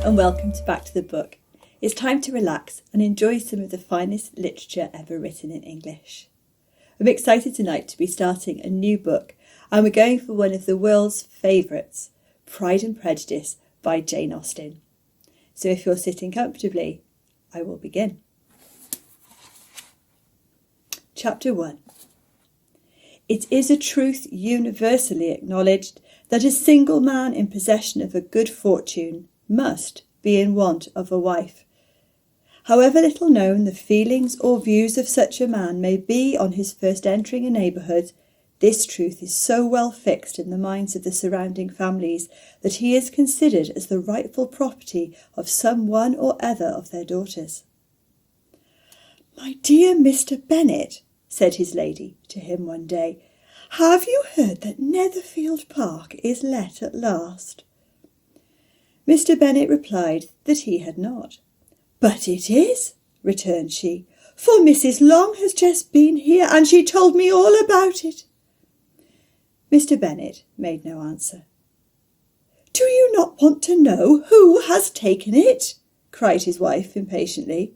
and welcome to Back to the Book. It's time to relax and enjoy some of the finest literature ever written in English. I'm excited tonight to be starting a new book, and we're going for one of the world's favourites, Pride and Prejudice by Jane Austen. So if you're sitting comfortably, I will begin. Chapter 1. It is a truth universally acknowledged that a single man in possession of a good fortune must be in want of a wife. However little known the feelings or views of such a man may be on his first entering a neighbourhood, this truth is so well fixed in the minds of the surrounding families that he is considered as the rightful property of some one or other of their daughters. "My dear Mr. Bennet," said his lady to him one day, "have you heard that Netherfield Park is let at last?" Mr. Bennet replied that he had not. "But it is," returned she, "for Mrs. Long has just been here, and she told me all about it." Mr. Bennet made no answer. "Do you not want to know who has taken it?" cried his wife impatiently.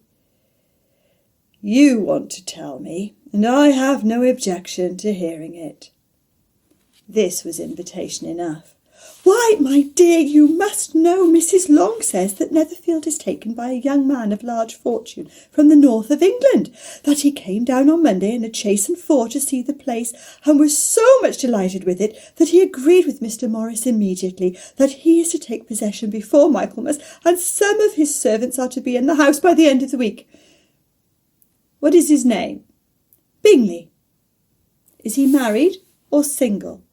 "You want to tell me, and I have no objection to hearing it." This was invitation enough. "Why, my dear, you must know Mrs. Long says that Netherfield is taken by a young man of large fortune from the north of England, that he came down on Monday in a chaise and four to see the place, and was so much delighted with it that he agreed with Mr. Morris immediately that he is to take possession before Michaelmas, and some of his servants are to be in the house by the end of the week." "What is his name?" "Bingley." "Is he married or single?"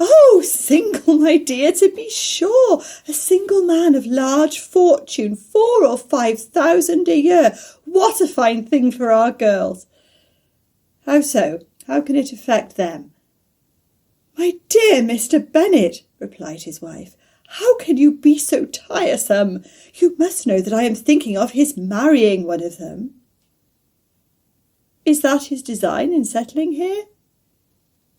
"Oh, single, my dear, to be sure. A single man of large fortune, 4,000 or 5,000 a year. What a fine thing for our girls!" "How so? How can it affect them?" "My dear Mr. Bennet," replied his wife, "how can you be so tiresome? You must know that I am thinking of his marrying one of them." "Is that his design in settling here?"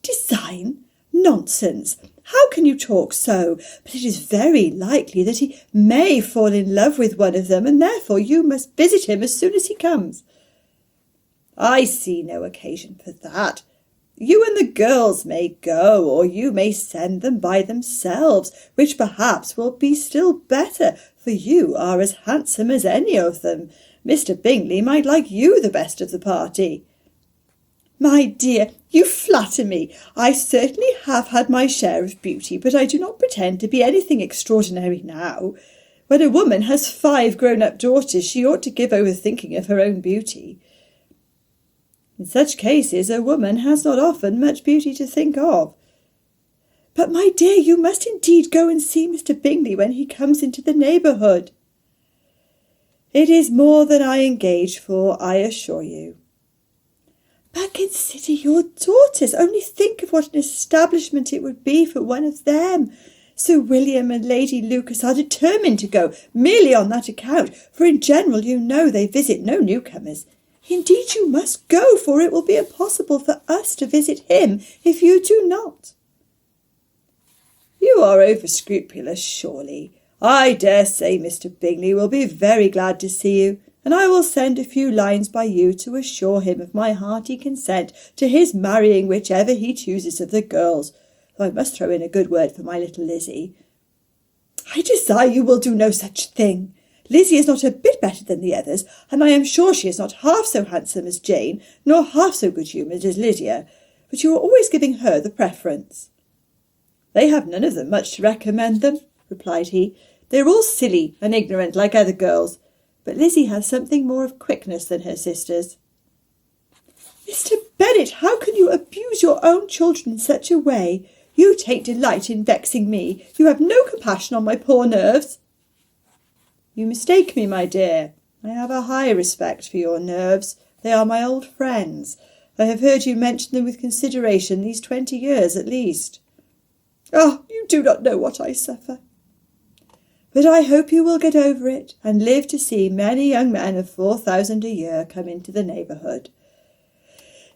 "Design? Nonsense! How can you talk so? But it is very likely that he may fall in love with one of them, and therefore you must visit him as soon as he comes." "I see no occasion for that. You and the girls may go, or you may send them by themselves, which perhaps will be still better, for you are as handsome as any of them. Mr. Bingley might like you the best of the party." "My dear, you flatter me. I certainly have had my share of beauty, but I do not pretend to be anything extraordinary now. When a woman has 5 grown-up daughters, she ought to give over thinking of her own beauty. In such cases, a woman has not often much beauty to think of." "But, my dear, you must indeed go and see Mr. Bingley when he comes into the neighbourhood." "It is more than I engage for, I assure you." "But consider your daughters. Only think of what an establishment it would be for one of them. Sir William and Lady Lucas are determined to go, merely on that account, for in general, you know, they visit no newcomers. Indeed, you must go, for it will be impossible for us to visit him if you do not." "You are over-scrupulous, surely. I dare say Mr. Bingley will be very glad to see you, and I will send a few lines by you to assure him of my hearty consent to his marrying whichever he chooses of the girls, though I must throw in a good word for my little Lizzie." "I desire you will do no such thing. Lizzie is not a bit better than the others, and I am sure she is not half so handsome as Jane, nor half so good-humoured as Lydia, but you are always giving her the preference." "They have none of them much to recommend them," replied he. "They are all silly and ignorant like other girls, but Lizzie has something more of quickness than her sisters." "Mr. Bennet, how can you abuse your own children in such a way? You take delight in vexing me. You have no compassion on my poor nerves." "You mistake me, my dear. I have a high respect for your nerves. They are my old friends. I have heard you mention them with consideration these 20 years at least." "Ah, you do not know what I suffer." "But I hope you will get over it, and live to see many young men of 4,000 a year come into the neighbourhood."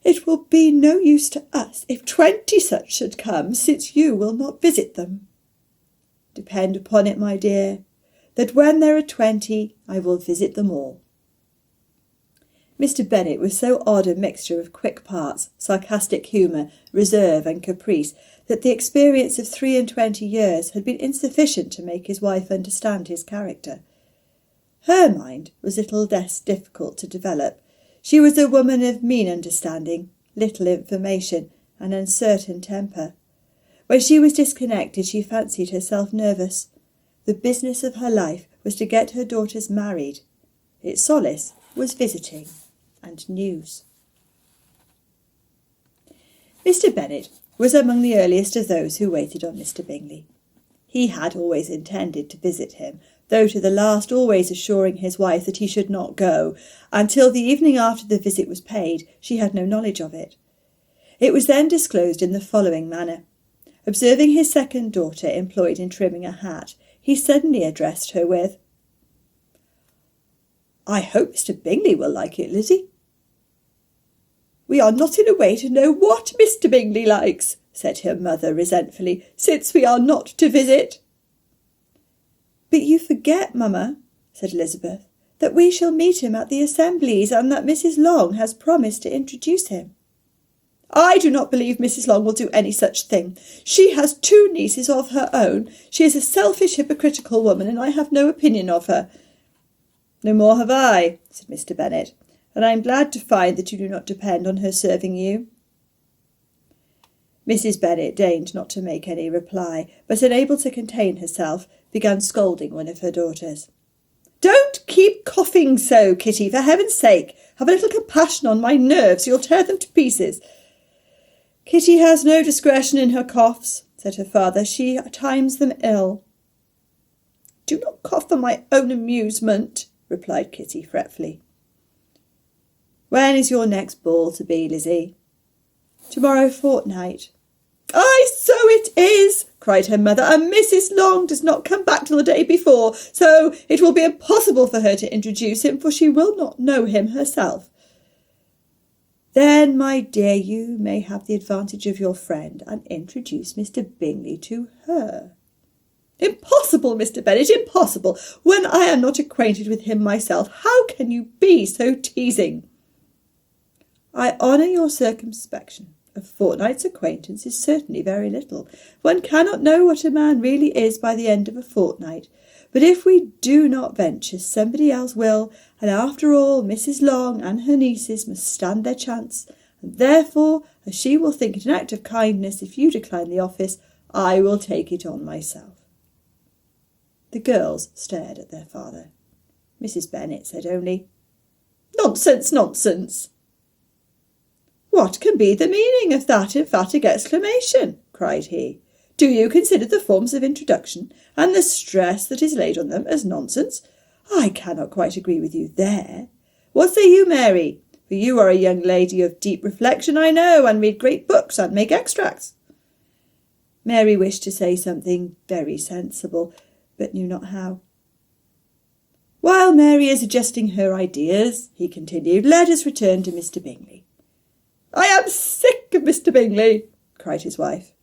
"It will be no use to us if 20 such should come, since you will not visit them." "Depend upon it, my dear, that when there are 20, I will visit them all. Mr. Bennet was so odd a mixture of quick parts, sarcastic humour, reserve and caprice, that the experience of 23 years had been insufficient to make his wife understand his character. Her mind was little less difficult to develop. She was a woman of mean understanding, little information, and uncertain temper. When she was disconnected, she fancied herself nervous. The business of her life was to get her daughters married. Its solace was visiting and news. Mr. Bennet was among the earliest of those who waited on Mr. Bingley. He had always intended to visit him, though to the last always assuring his wife that he should not go. Until the evening after the visit was paid, she had no knowledge of it. It was then disclosed in the following manner. Observing his second daughter employed in trimming a hat, he suddenly addressed her with, "I hope Mr. Bingley will like it, Lizzie." "We are not in a way to know what Mr. Bingley likes," said her mother resentfully, "since we are not to visit." "But you forget, mamma," said Elizabeth, "that we shall meet him at the assemblies, and that Mrs. Long has promised to introduce him." "I do not believe Mrs. Long will do any such thing. She has 2 nieces of her own. She is a selfish, hypocritical woman, and I have no opinion of her." "No more have I," said Mr. Bennet, "and I am glad to find that you do not depend on her serving you." Mrs. Bennet deigned not to make any reply, but, unable to contain herself, began scolding one of her daughters. "Don't keep coughing so, Kitty, for heaven's sake. Have a little compassion on my nerves. You'll tear them to pieces." "Kitty has no discretion in her coughs," said her father. "She times them ill." "Do not cough for my own amusement," replied Kitty fretfully. "When is your next ball to be, Lizzie?" "To-morrow fortnight." "Aye, so it is," cried her mother, "and Mrs. Long does not come back till the day before, so it will be impossible for her to introduce him, for she will not know him herself." "Then, my dear, you may have the advantage of your friend, and introduce Mr. Bingley to her." "Impossible, Mr. Bennet, impossible. When I am not acquainted with him myself, how can you be so teasing?" "I honour your circumspection. A fortnight's acquaintance is certainly very little. One cannot know what a man really is by the end of a fortnight. But if we do not venture, somebody else will, and after all, Mrs. Long and her nieces must stand their chance, and therefore, as she will think it an act of kindness if you decline the office, I will take it on myself." The girls stared at their father. Mrs. Bennet said only, "Nonsense, nonsense." "What can be the meaning of that emphatic exclamation?" cried he. "Do you consider the forms of introduction, and the stress that is laid on them, as nonsense? I cannot quite agree with you there. What say you, Mary? For you are a young lady of deep reflection, I know, and read great books and make extracts." Mary wished to say something very sensible, but knew not how. "While Mary is adjusting her ideas," he continued, "let us return to Mr. Bingley." "I am sick of Mr. Bingley," cried his wife.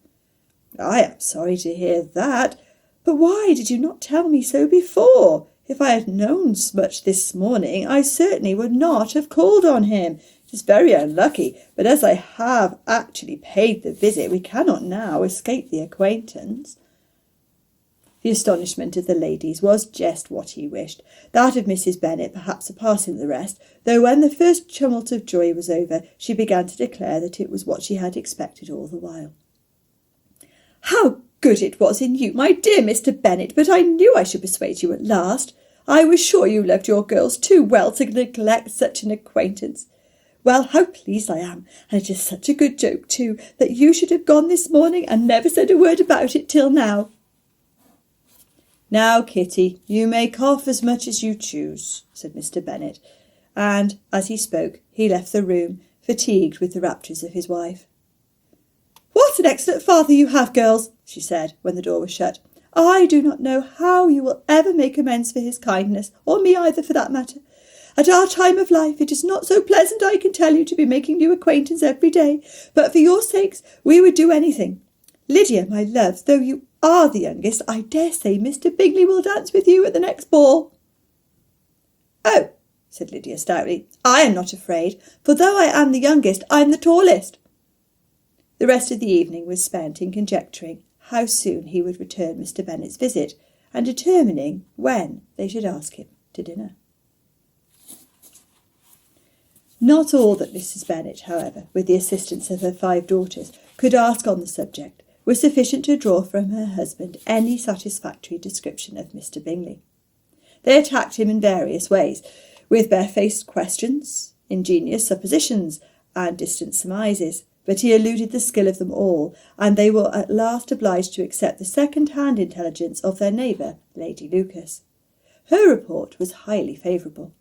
"I am sorry to hear that. But why did you not tell me so before? If I had known much this morning, I certainly would not have called on him. It is very unlucky, but as I have actually paid the visit, we cannot now escape the acquaintance." The astonishment of the ladies was just what he wished, that of Mrs. Bennet perhaps surpassing the rest, though when the first tumult of joy was over, she began to declare that it was what she had expected all the while. "How good it was in you, my dear Mr. Bennet, but I knew I should persuade you at last. I was sure you loved your girls too well to neglect such an acquaintance. Well, how pleased I am, and it is such a good joke too, that you should have gone this morning and never said a word about it till now." "Now, Kitty, you may cough as much as you choose," said Mr. Bennet, and, as he spoke, he left the room, fatigued with the raptures of his wife. "What an excellent father you have, girls," she said, when the door was shut. "I do not know how you will ever make amends for his kindness, or me either, for that matter. At our time of life it is not so pleasant, I can tell you, to be making new acquaintance every day, but for your sakes we would do anything. Lydia, my love, though you are the youngest, I dare say Mr. Bingley will dance with you at the next ball." "Oh," said Lydia stoutly, "I am not afraid, for though I am the youngest, I am the tallest." The rest of the evening was spent in conjecturing how soon he would return Mr. Bennet's visit, and determining when they should ask him to dinner. Not all that Mrs. Bennet, however, with the assistance of her 5 daughters, could ask on the subject, was sufficient to draw from her husband any satisfactory description of Mr. Bingley. They attacked him in various ways, with barefaced questions, ingenious suppositions, and distant surmises, but he eluded the skill of them all, and they were at last obliged to accept the second-hand intelligence of their neighbour, Lady Lucas. Her report was highly favourable.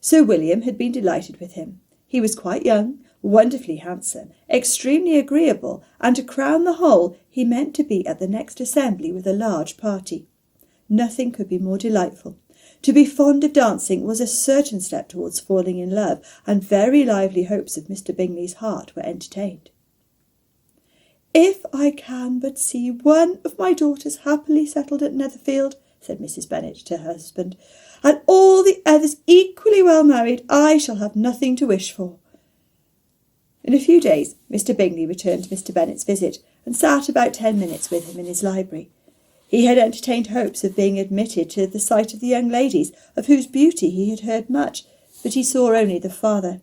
Sir William had been delighted with him. He was quite young, wonderfully handsome, extremely agreeable, and to crown the whole, he meant to be at the next assembly with a large party. Nothing could be more delightful. To be fond of dancing was a certain step towards falling in love, and very lively hopes of Mr. Bingley's heart were entertained. "If I can but see one of my daughters happily settled at Netherfield," said Mrs. Bennet to her husband, "and all the others equally well married, I shall have nothing to wish for." In a few days Mr. Bingley returned Mr. Bennet's visit, and sat about 10 minutes with him in his library. He had entertained hopes of being admitted to the sight of the young ladies, of whose beauty he had heard much, but he saw only the father.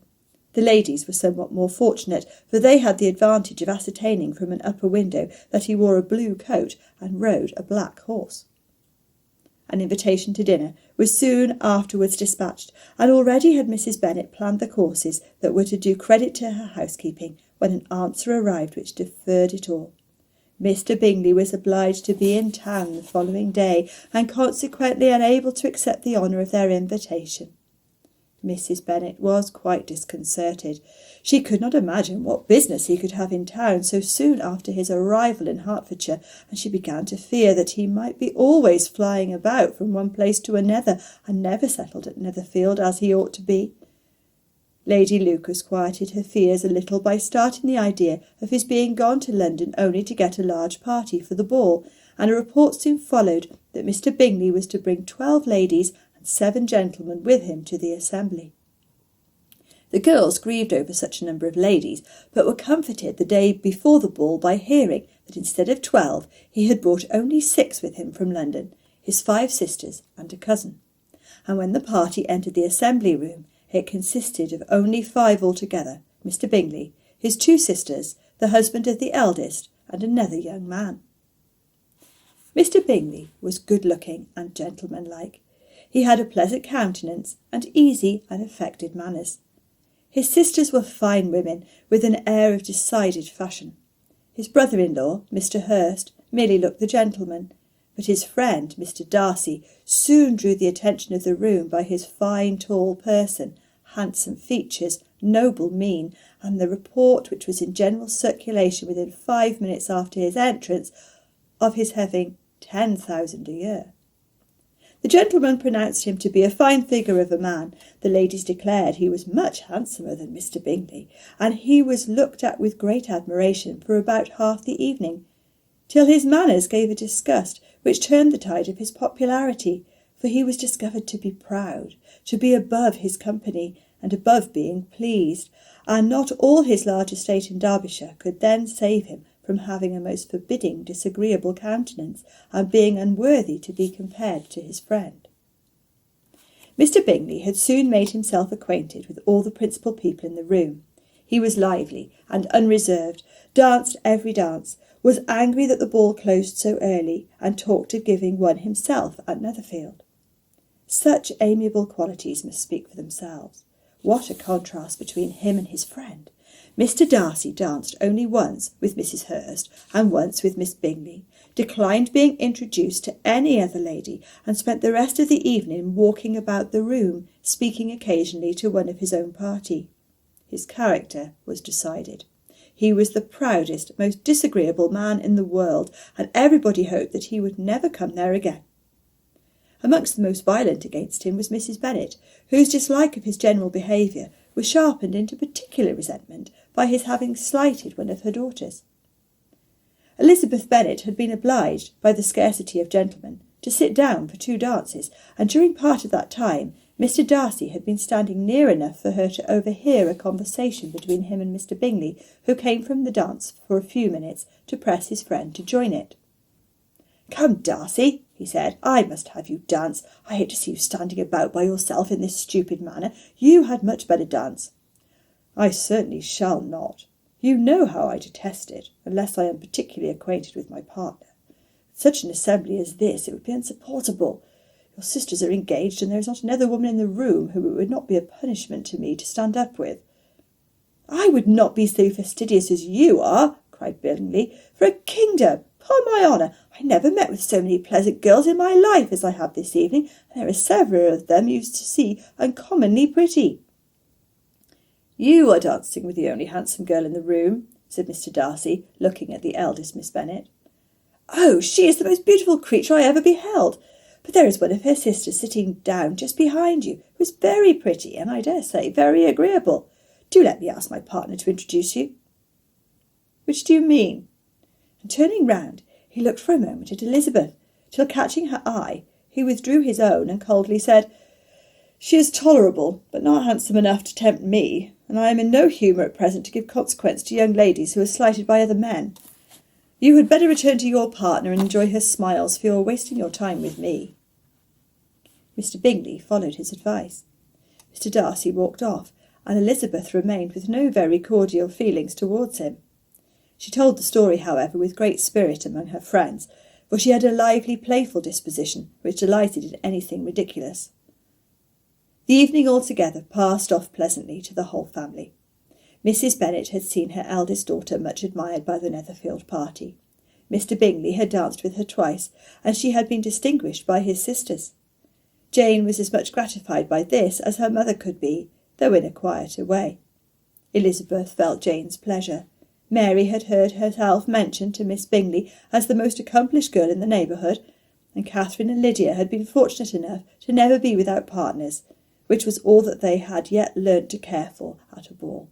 The ladies were somewhat more fortunate, for they had the advantage of ascertaining from an upper window that he wore a blue coat and rode a black horse. An invitation to dinner was soon afterwards dispatched, and already had Mrs. Bennet planned the courses that were to do credit to her housekeeping, when an answer arrived which deferred it all. Mr. Bingley was obliged to be in town the following day, and consequently unable to accept the honour of their invitation. Mrs. Bennet was quite disconcerted. She could not imagine what business he could have in town so soon after his arrival in Hertfordshire, and she began to fear that he might be always flying about from one place to another, and never settled at Netherfield as he ought to be. Lady Lucas quieted her fears a little by starting the idea of his being gone to London only to get a large party for the ball, and a report soon followed that Mr. Bingley was to bring 12 ladies and 7 gentlemen with him to the assembly. The girls grieved over such a number of ladies, but were comforted the day before the ball by hearing that instead of 12 he had brought only 6 with him from London, his 5 sisters and a cousin. And when the party entered the assembly room, it consisted of only 5 altogether, Mr. Bingley, his 2 sisters, the husband of the eldest, and another young man. Mr. Bingley was good-looking and gentlemanlike. He had a pleasant countenance and easy, unaffected manners. His sisters were fine women, with an air of decided fashion. His brother-in-law, Mr. Hurst, merely looked the gentleman, but his friend, Mr. Darcy, soon drew the attention of the room by his fine tall person, handsome features, noble mien, and the report which was in general circulation within 5 minutes after his entrance of his having 10,000 a year. The gentleman pronounced him to be a fine figure of a man. The ladies declared he was much handsomer than Mr. Bingley, and he was looked at with great admiration for about half the evening, till his manners gave a disgust which turned the tide of his popularity, for he was discovered to be proud, to be above his company, and above being pleased, and not all his large estate in Derbyshire could then save him from having a most forbidding, disagreeable countenance, and being unworthy to be compared to his friend. Mr. Bingley had soon made himself acquainted with all the principal people in the room. He was lively and unreserved, danced every dance, was angry that the ball closed so early, and talked of giving one himself at Netherfield. Such amiable qualities must speak for themselves. What a contrast between him and his friend! Mr. Darcy danced only once with Mrs. Hurst and once with Miss Bingley, declined being introduced to any other lady, and spent the rest of the evening walking about the room, speaking occasionally to one of his own party. His character was decided. He was the proudest, most disagreeable man in the world, and everybody hoped that he would never come there again. Amongst the most violent against him was Mrs. Bennet, whose dislike of his general behaviour was sharpened into particular resentment by his having slighted one of her daughters. Elizabeth Bennet had been obliged, by the scarcity of gentlemen, to sit down for 2 dances, and during part of that time Mr. Darcy had been standing near enough for her to overhear a conversation between him and Mr. Bingley, who came from the dance for a few minutes to press his friend to join it. "Come, Darcy," he said, "I must have you dance. I hate to see you standing about by yourself in this stupid manner. You had much better dance." "I certainly shall not. You know how I detest it, unless I am particularly acquainted with my partner. Such an assembly as this, it would be insupportable. Your sisters are engaged, and there is not another woman in the room whom it would not be a punishment to me to stand up with." "I would not be so fastidious as you are," cried Bingley, "for a kingdom. Upon my honour, I never met with so many pleasant girls in my life as I have this evening, and there are several of them you see uncommonly pretty." "You are dancing with the only handsome girl in the room," said Mr. Darcy, looking at the eldest Miss Bennet. "Oh, she is the most beautiful creature I ever beheld. But there is one of her sisters sitting down just behind you, who is very pretty, and I dare say very agreeable. Do let me ask my partner to introduce you." "Which do you mean?" And turning round, he looked for a moment at Elizabeth, till catching her eye, he withdrew his own and coldly said, "She is tolerable, but not handsome enough to tempt me, and I am in no humour at present to give consequence to young ladies who are slighted by other men. You had better return to your partner and enjoy her smiles, for you are wasting your time with me." Mr. Bingley followed his advice. Mr. Darcy walked off, and Elizabeth remained with no very cordial feelings towards him. She told the story, however, with great spirit among her friends, for she had a lively, playful disposition, which delighted in anything ridiculous. The evening altogether passed off pleasantly to the whole family. Mrs. Bennet had seen her eldest daughter much admired by the Netherfield party. Mr. Bingley had danced with her twice, and she had been distinguished by his sisters. Jane was as much gratified by this as her mother could be, though in a quieter way. Elizabeth felt Jane's pleasure. Mary had heard herself mentioned to Miss Bingley as the most accomplished girl in the neighbourhood, and Catherine and Lydia had been fortunate enough to never be without partners, which was all that they had yet learnt to care for at a ball.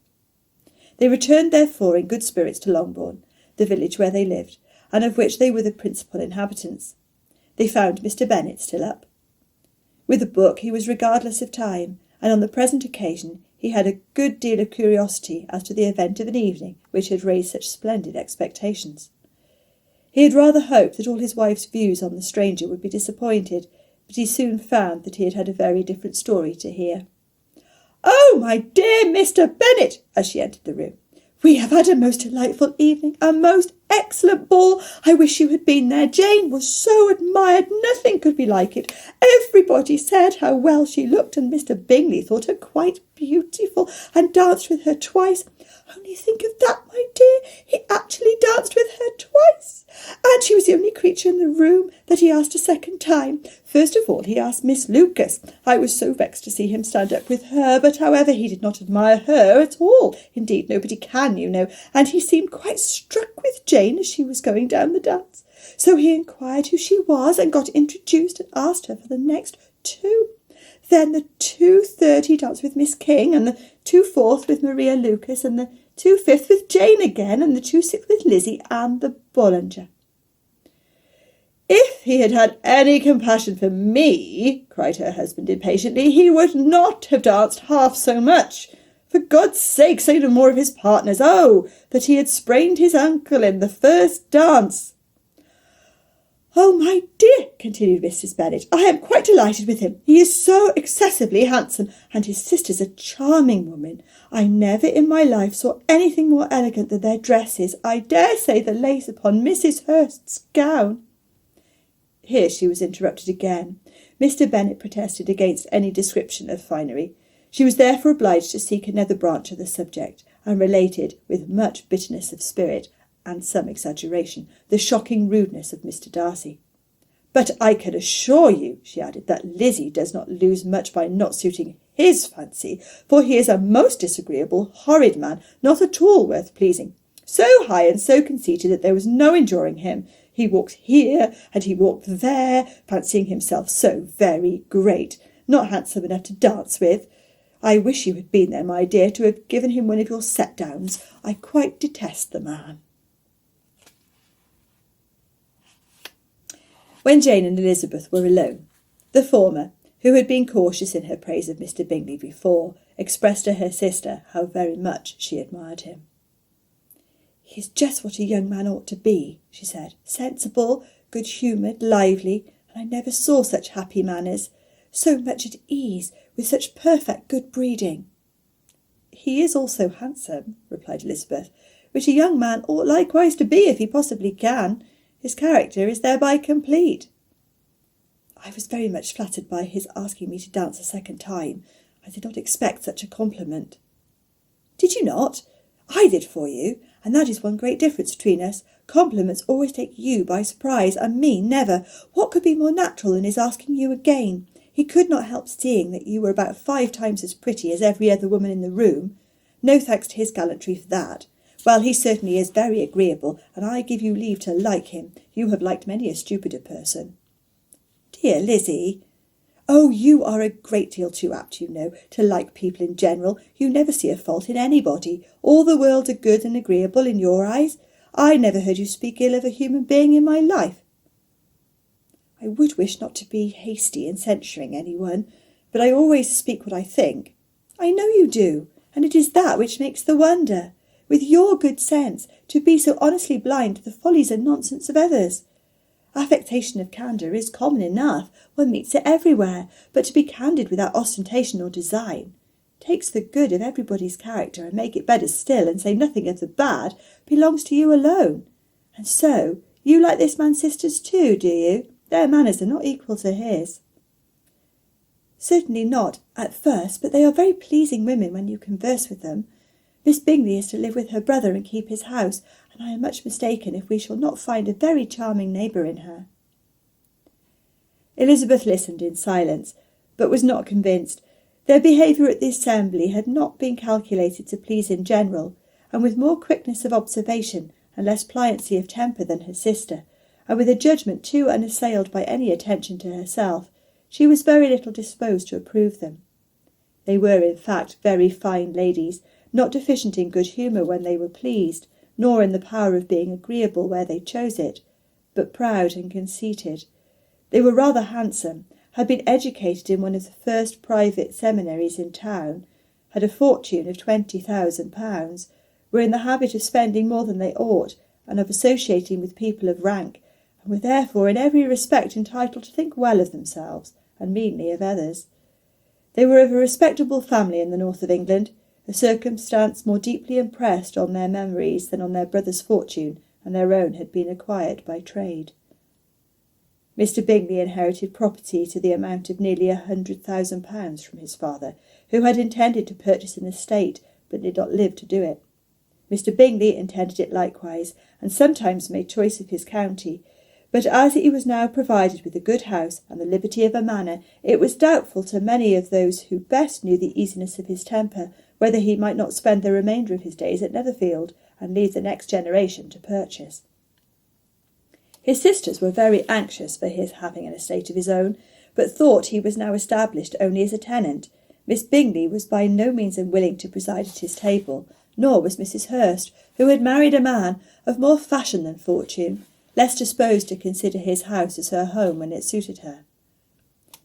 They returned therefore in good spirits to Longbourn, the village where they lived, and of which they were the principal inhabitants. They found Mr. Bennet still up. With a book he was regardless of time, and on the present occasion he had a good deal of curiosity as to the event of an evening which had raised such splendid expectations. He had rather hoped that all his wife's views on the stranger would be disappointed, but he soon found that he had had a very different story to hear. "Oh, my dear Mr. Bennet," as she entered the room, "we have had a most delightful evening, a most excellent ball. I wish you had been there. Jane was so admired, nothing could be like it. Everybody said how well she looked, and Mr. Bingley thought her quite beautiful, and danced with her twice. Only think of that, my dear, he actually danced with her twice, and she was the only creature in the room that he asked a second time. First of all he asked Miss Lucas. I was so vexed to see him stand up with her, but however he did not admire her at all. Indeed, nobody can, you know, and he seemed quite struck with Jane as she was going down the dance. So he inquired who she was, and got introduced, and asked her for the next 2. Then the 2/3 he danced with Miss King, and the 2/4 with Maria Lucas, and the 2/5 with Jane again, and the 2/6 with Lizzie and the Bollinger." "If he had had any compassion for me," cried her husband impatiently, "he would not have danced half so much. For God's sake, say no more of his partners. Oh, that he had sprained his ankle in the first dance." "Oh, my dear," continued Mrs. Bennet, "I am quite delighted with him. He is so excessively handsome, and his sister's a charming woman. I never in my life saw anything more elegant than their dresses. I dare say the lace upon Mrs. Hurst's gown—" Here she was interrupted again. Mr. Bennet protested against any description of finery. She was therefore obliged to seek another branch of the subject, and related, with much bitterness of spirit, and some exaggeration, the shocking rudeness of Mr. Darcy. "But I can assure you," she added, "that Lizzie does not lose much by not suiting his fancy, for he is a most disagreeable, horrid man, not at all worth pleasing. So high and so conceited that there was no enduring him. He walked here and he walked there, fancying himself so very great, not handsome enough to dance with. I wish you had been there, my dear, to have given him one of your set-downs. I quite detest the man." when Jane and Elizabeth were alone. The former, who had been cautious in her praise of Mr. Bingley before, expressed to her sister how very much she admired him. "He is just what a young man ought to be," she said. "Sensible, good-humoured, lively, and I never saw such happy manners, so much at ease, with such perfect good breeding." "He is also handsome," replied Elizabeth, "which a young man ought likewise to be if he possibly can. His character is thereby complete." "I was very much flattered by his asking me to dance a second time. I did not expect such a compliment." "Did you not? I did for you, and that is one great difference between us. Compliments always take you by surprise, and me never. What could be more natural than his asking you again? He could not help seeing that you were about 5 times as pretty as every other woman in the room. No thanks to his gallantry for that. Well, he certainly is very agreeable, and I give you leave to like him. You have liked many a stupider person." "Dear Lizzie." "Oh, you are a great deal too apt, you know, to like people in general. You never see a fault in anybody. All the world are good and agreeable in your eyes. I never heard you speak ill of a human being in my life." "I would wish not to be hasty in censuring anyone, but I always speak what I think." "I know you do, and it is that which makes the wonder. With your good sense, to be so honestly blind to the follies and nonsense of others. Affectation of candour is common enough, one meets it everywhere, but to be candid without ostentation or design, takes the good of everybody's character and make it better still, and say nothing of the bad, belongs to you alone. And so, you like this man's sisters too, do you? Their manners are not equal to his." "Certainly not, at first, but they are very pleasing women when you converse with them. Miss Bingley is to live with her brother and keep his house, and I am much mistaken if we shall not find a very charming neighbour in her." Elizabeth listened in silence, but was not convinced. Their behaviour at the assembly had not been calculated to please in general, and with more quickness of observation and less pliancy of temper than her sister, and with a judgment too unassailed by any attention to herself, she was very little disposed to approve them. They were, in fact, very fine ladies, not deficient in good humour when they were pleased, nor in the power of being agreeable where they chose it, but proud and conceited. They were rather handsome, had been educated in one of the first private seminaries in town, had a fortune of £20,000, were in the habit of spending more than they ought, and of associating with people of rank, and were therefore in every respect entitled to think well of themselves, and meanly of others. They were of a respectable family in the north of England, a circumstance more deeply impressed on their memories than on their brother's fortune, and their own had been acquired by trade. Mr. Bingley inherited property to the amount of nearly £100,000 from his father, who had intended to purchase an estate, but did not live to do it. Mr. Bingley intended it likewise, and sometimes made choice of his county, but as he was now provided with a good house and the liberty of a manor, it was doubtful to many of those who best knew the easiness of his temper whether he might not spend the remainder of his days at Netherfield, and leave the next generation to purchase. His sisters were very anxious for his having an estate of his own, but thought he was now established only as a tenant. Miss Bingley was by no means unwilling to preside at his table, nor was Mrs. Hurst, who had married a man of more fashion than fortune, less disposed to consider his house as her home when it suited her.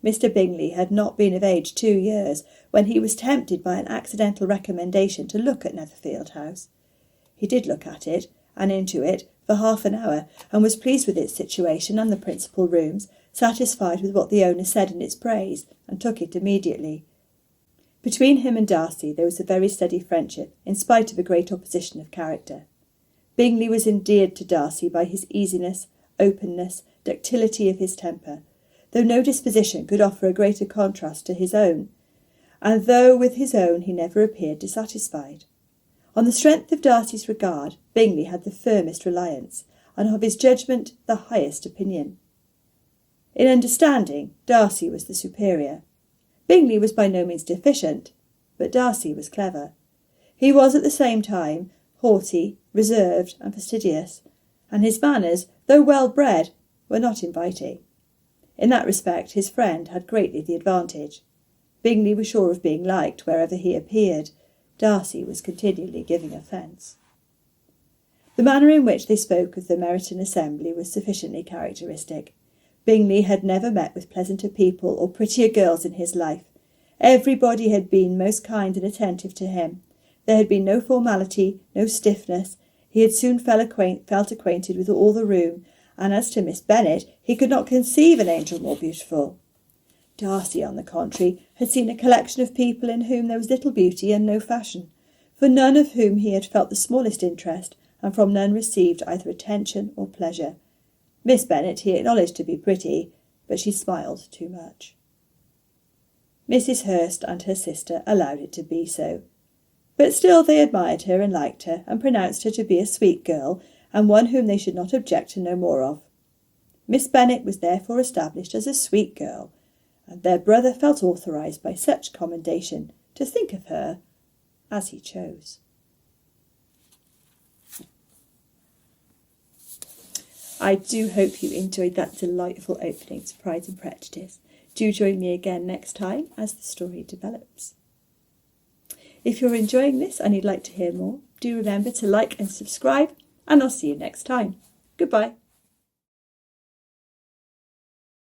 Mr. Bingley had not been of age 2 years when he was tempted by an accidental recommendation to look at Netherfield House. He did look at it, and into it, for half an hour, and was pleased with its situation and the principal rooms, satisfied with what the owner said in its praise, and took it immediately. Between him and Darcy there was a very steady friendship, in spite of a great opposition of character. Bingley was endeared to Darcy by his easiness, openness, ductility of his temper, though no disposition could offer a greater contrast to his own, and though with his own he never appeared dissatisfied. On the strength of Darcy's regard, Bingley had the firmest reliance, and of his judgment the highest opinion. In understanding, Darcy was the superior. Bingley was by no means deficient, but Darcy was clever. He was at the same time haughty, reserved, and fastidious, and his manners, though well bred, were not inviting. In that respect his friend had greatly the advantage. Bingley was sure of being liked wherever he appeared. Darcy was continually giving offence. The manner in which they spoke of the Meryton assembly was sufficiently characteristic. Bingley had never met with pleasanter people or prettier girls in his life. Everybody had been most kind and attentive to him. There had been no formality, no stiffness. He had soon felt acquainted with all the room, and as to Miss Bennet, he could not conceive an angel more beautiful. Darcy, on the contrary, had seen a collection of people in whom there was little beauty and no fashion, for none of whom he had felt the smallest interest, and from none received either attention or pleasure. Miss Bennet he acknowledged to be pretty, but she smiled too much. Mrs. Hurst and her sister allowed it to be so. But still they admired her and liked her, and pronounced her to be a sweet girl, and one whom they should not object to know more of. Miss Bennet was therefore established as a sweet girl, and their brother felt authorised by such commendation to think of her as he chose. I do hope you enjoyed that delightful opening to Pride and Prejudice. Do join me again next time as the story develops. If you're enjoying this and you'd like to hear more, do remember to like and subscribe, and I'll see you next time. Goodbye.